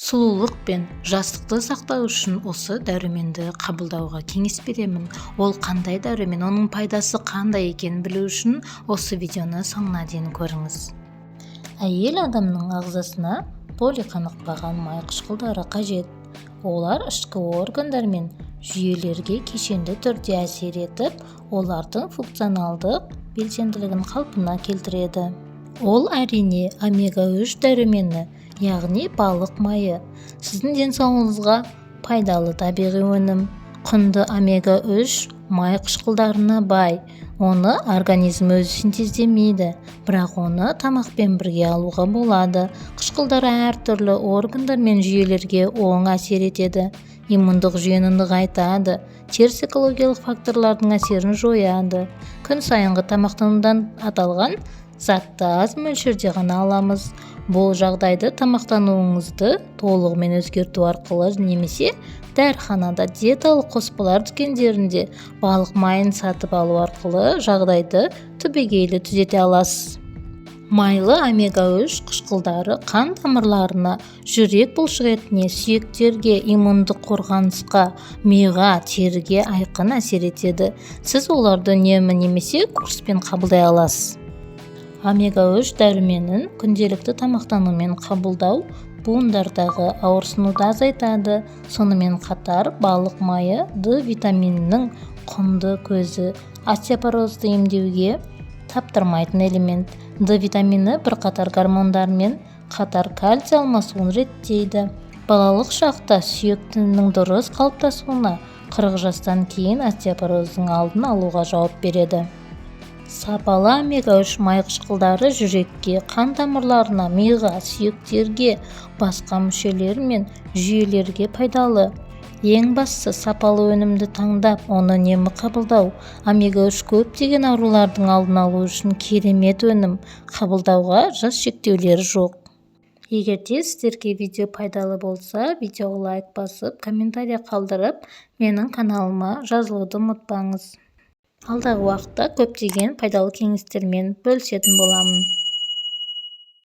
Сұлулық пен жастықты сақтау үшін осы дәруменді қабылдауға кеңес беремін. Ол қандай дәрумен, оның пайдасы қандай екенін білу үшін осы видеоны соңына дейін көріңіз. Әйел адамның ағзасына полиқанықпаған май қышқылдары қажет. Олар ішкі органдар мен жүйелерге кешенді түрде әсер етіп, олардың функционалдық белсенділігін қалпына келтіреді. Ол әрине омега-3 дәрумені, яғни балық майы. Сіздің денсаулығыңызға пайдалы табиғи өнім. Құнды омега-3 май қышқылдарына бай. Оны организм өзі синтездемейді, бірақ оны тамақпен бірге алуға болады. Қышқылдар әртүрлі органдар мен жүйелерге оң әсер етеді. Иммундық жүйені нығайтады, теріс экологиялық факторлардың әсерін жояды. Күн сайынғы тамақтанудан аталған затты аз мөлшерде ғана аламыз. Бұл жағдайды тамақтануыңызды толығымен өзгерту арқылы немесе дәріханада диеталық қоспалар дүкендерінде балық майын сатып алу арқылы жағдайды түбегейлі түзете аласыз. Майлы омега-3 қышқылдары қан тамырларына, жүрек бұлшықетіне, сүйектерге, иммундық қорғанысқа, миға, теріге айқын әсер етеді. Сіз оларды үнемі немесе курспен қабылдай аласыз. Омега-3 дәруменін күнделікті тамақтанумен қабылдау буындардағы ауырсынуды азайтады. Сонымен қатар балық майы D витаминінің құнды көзі, остеопорозды емдеуге таптырмайтын элемент. D витамині бірқатар гормондармен қатар кальций алмасуын реттейді. Балалық шақта сүйек тінінің дұрыс қалыптасуына, 40 жастан кейін остеопороздың алдын алуға жауап береді. Сапалы омега-3 май қышқылдары жүрекке, қан тамырларына, миға, сүйектерге, басқа мүшелер мен жүйелерге пайдалы. Ең бастысы сапалы өнімді таңдап, оны үнемі қабылдау. Омега-3 көптеген аурулардың алдын алу үшін керемет өнім. Қабылдауға жас шектеулері жоқ. Егер де сіздерге видео пайдалы болса, видеоға лайк басып, комментарий қалдырып, менің каналыма жазылуды ұмытпаңыз. Алдағы уақытта көптеген пайдалы кеңестермен бөлісетін боламын.